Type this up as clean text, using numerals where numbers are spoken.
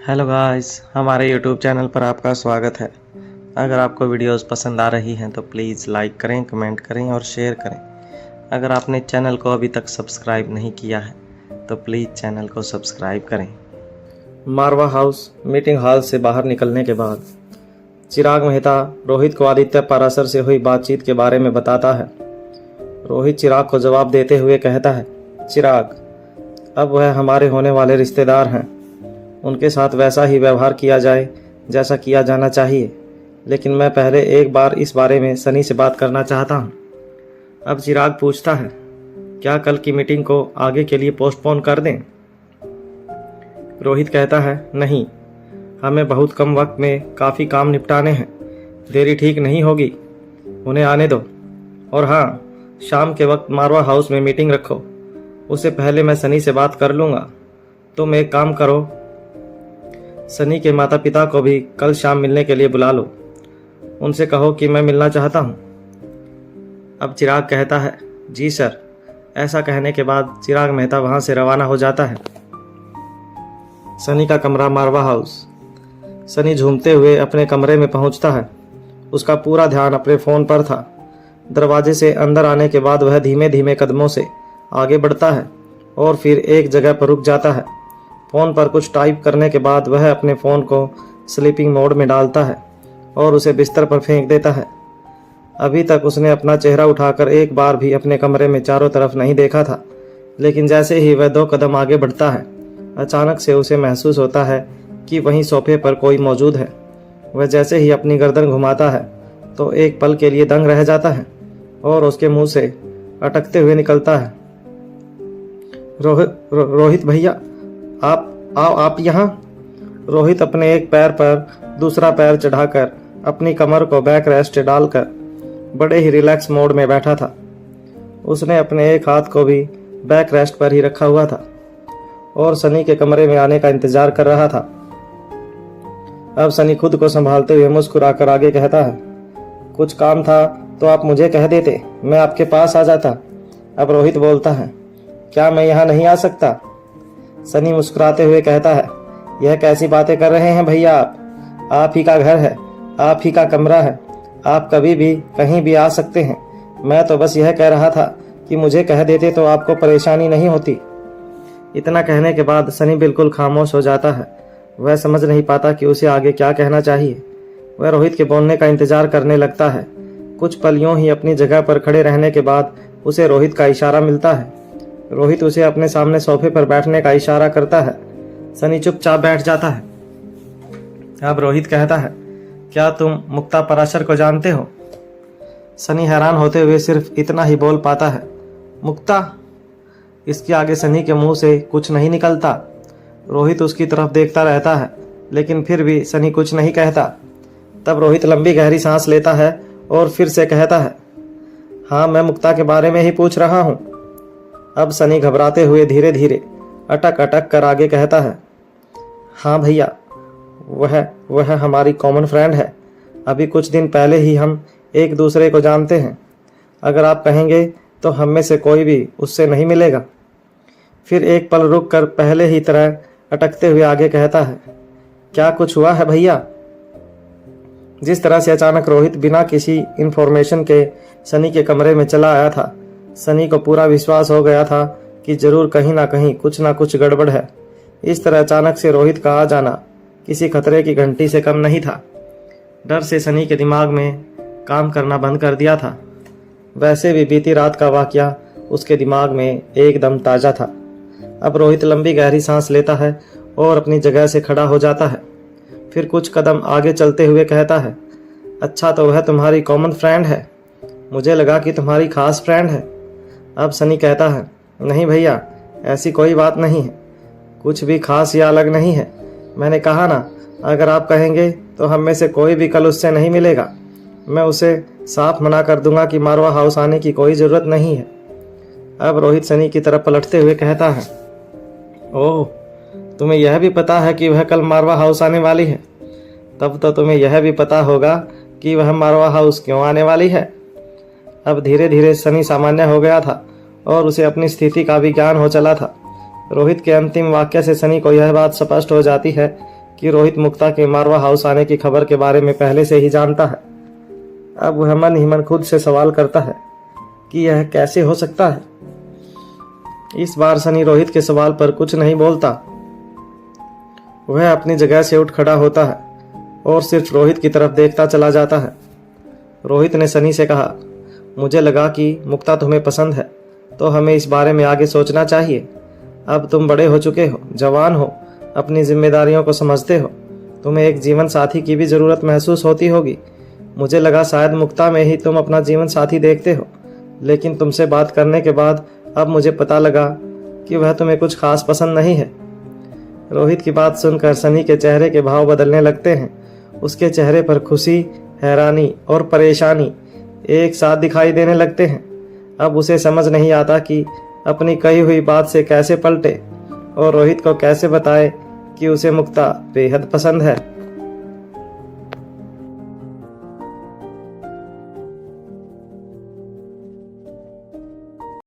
Hello guys, हमारे YouTube channel पर आपका स्वागत है। अगर आपको वीडियोस पसंद आ रही हैं तो प्लीज़ लाइक करें, कमेंट करें और शेयर करें। अगर आपने चैनल को अभी तक सब्सक्राइब नहीं किया है तो प्लीज़ चैनल को सब्सक्राइब करें। मारवा हाउस मीटिंग हॉल से बाहर निकलने के बाद चिराग मेहता रोहित को आदित्य पाराशर से हुई बातचीत के बारे में बताता है। रोहित चिराग को जवाब देते हुए कहता है, चिराग, अब वह हमारे होने वाले रिश्तेदार हैं। उनके साथ वैसा ही व्यवहार किया जाए जैसा किया जाना चाहिए, लेकिन मैं पहले एक बार इस बारे में सनी से बात करना चाहता हूँ। अब चिराग पूछता है, क्या कल की मीटिंग को आगे के लिए पोस्टपोन कर दें? रोहित कहता है, नहीं, हमें बहुत कम वक्त में काफ़ी काम निपटाने हैं। देरी ठीक नहीं होगी, उन्हें आने दो। और हाँ, शाम के वक्त मारवा हाउस में मीटिंग रखो। उससे पहले मैं सनी से बात कर लूँगा। तुम एक काम करो, सनी के माता पिता को भी कल शाम मिलने के लिए बुला लो। उनसे कहो कि मैं मिलना चाहता हूँ। अब चिराग कहता है, जी सर। ऐसा कहने के बाद चिराग मेहता वहाँ से रवाना हो जाता है। सनी का कमरा मारवा हाउस। सनी झूमते हुए अपने कमरे में पहुँचता है। उसका पूरा ध्यान अपने फ़ोन पर था। दरवाजे से अंदर आने के बाद वह धीमे धीमे कदमों से आगे बढ़ता है और फिर एक जगह पर रुक जाता है। फ़ोन पर कुछ टाइप करने के बाद वह अपने फ़ोन को स्लीपिंग मोड में डालता है और उसे बिस्तर पर फेंक देता है। अभी तक उसने अपना चेहरा उठाकर एक बार भी अपने कमरे में चारों तरफ नहीं देखा था, लेकिन जैसे ही वह 2 कदम आगे बढ़ता है, अचानक से उसे महसूस होता है कि वहीं सोफे पर कोई मौजूद है। वह जैसे ही अपनी गर्दन घुमाता है तो एक पल के लिए दंग रह जाता है और उसके मुंह से अटकते हुए निकलता है, रोहित भैया, आप यहाँ। रोहित अपने एक पैर पर दूसरा पैर चढ़ाकर अपनी कमर को बैक रेस्ट डालकर बड़े ही रिलैक्स मोड में बैठा था। उसने अपने एक हाथ को भी बैक रेस्ट पर ही रखा हुआ था और सनी के कमरे में आने का इंतजार कर रहा था। अब सनी खुद को संभालते हुए मुस्कुराकर आगे कहता है, कुछ काम था तो आप मुझे कह देते, मैं आपके पास आ जाता। अब रोहित बोलता है, क्या मैं यहाँ नहीं आ सकता? सनी मुस्कुराते हुए कहता है, यह कैसी बातें कर रहे हैं भैया आप ही का घर है, आप ही का कमरा है, आप कभी भी कहीं भी आ सकते हैं। मैं तो बस यह कह रहा था कि मुझे कह देते तो आपको परेशानी नहीं होती। इतना कहने के बाद सनी बिल्कुल खामोश हो जाता है। वह समझ नहीं पाता कि उसे आगे क्या कहना चाहिए। वह रोहित के बोलने का इंतजार करने लगता है। कुछ पल यूं ही अपनी जगह पर खड़े रहने के बाद उसे रोहित का इशारा मिलता है। रोहित उसे अपने सामने सोफे पर बैठने का इशारा करता है। सनी चुपचाप बैठ जाता है। अब रोहित कहता है, क्या तुम मुक्ता पराशर को जानते हो? सनी हैरान होते हुए सिर्फ इतना ही बोल पाता है, मुक्ता? इसके आगे सनी के मुंह से कुछ नहीं निकलता। रोहित उसकी तरफ देखता रहता है, लेकिन फिर भी सनी कुछ नहीं कहता। तब रोहित लंबी गहरी सांस लेता है और फिर से कहता है, हाँ, मैं मुक्ता के बारे में ही पूछ रहा हूँ। अब सनी घबराते हुए धीरे धीरे अटक अटक कर आगे कहता है, हाँ भैया, वह हमारी कॉमन फ्रेंड है। अभी कुछ दिन पहले ही हम एक दूसरे को जानते हैं। अगर आप कहेंगे तो हम में से कोई भी उससे नहीं मिलेगा। फिर एक पल रुक कर पहले ही तरह अटकते हुए आगे कहता है, क्या कुछ हुआ है भैया? जिस तरह से अचानक रोहित बिना किसी इन्फॉर्मेशन के सनी के कमरे में चला आया था, सनी को पूरा विश्वास हो गया था कि जरूर कहीं ना कुछ गड़बड़ है। इस तरह अचानक से रोहित का आ जाना किसी खतरे की घंटी से कम नहीं था। डर से सनी के दिमाग में काम करना बंद कर दिया था। वैसे भी बीती रात का वाकया उसके दिमाग में एकदम ताज़ा था। अब रोहित लंबी गहरी सांस लेता है और अपनी जगह से खड़ा हो जाता है। फिर कुछ कदम आगे चलते हुए कहता है, अच्छा, तो वह तुम्हारी कॉमन फ्रेंड है? मुझे लगा कि तुम्हारी खास फ्रेंड है। अब सनी कहता है, नहीं भैया, ऐसी कोई बात नहीं है। कुछ भी खास या अलग नहीं है। मैंने कहा ना, अगर आप कहेंगे तो हम में से कोई भी कल उससे नहीं मिलेगा। मैं उसे साफ मना कर दूंगा कि मारवा हाउस आने की कोई ज़रूरत नहीं है। अब रोहित सनी की तरफ पलटते हुए कहता है, ओह, तुम्हें यह भी पता है कि वह कल मारवा हाउस आने वाली है? तब तो तुम्हें यह भी पता होगा कि वह मारवा हाउस क्यों आने वाली है। अब धीरे धीरे सनी सामान्य हो गया था और उसे अपनी स्थिति का भी ज्ञान हो चला था। रोहित के अंतिम वाक्य से सनी को यह बात स्पष्ट हो जाती है कि रोहित मुक्ता के मारवा हाउस आने की खबर के बारे में पहले से ही जानता है। अब वह मन ही मन खुद से सवाल करता है कि यह कैसे हो सकता है। इस बार सनी रोहित के सवाल पर कुछ नहीं बोलता। वह अपनी जगह से उठ खड़ा होता है और सिर्फ रोहित की तरफ देखता चला जाता है। रोहित ने सनी से कहा, मुझे लगा कि मुक्ता तुम्हें पसंद है, तो हमें इस बारे में आगे सोचना चाहिए। अब तुम बड़े हो चुके हो, जवान हो, अपनी जिम्मेदारियों को समझते हो। तुम्हें एक जीवन साथी की भी ज़रूरत महसूस होती होगी। मुझे लगा शायद मुक्ता में ही तुम अपना जीवन साथी देखते हो, लेकिन तुमसे बात करने के बाद अब मुझे पता लगा कि वह तुम्हें कुछ खास पसंद नहीं है। रोहित की बात सुनकर सनी के चेहरे के भाव बदलने लगते हैं। उसके चेहरे पर खुशी, हैरानी और परेशानी एक साथ दिखाई देने लगते हैं। अब उसे समझ नहीं आता कि अपनी कही हुई बात से कैसे पलटे और रोहित को कैसे बताए कि उसे मुक्ता बेहद पसंद है।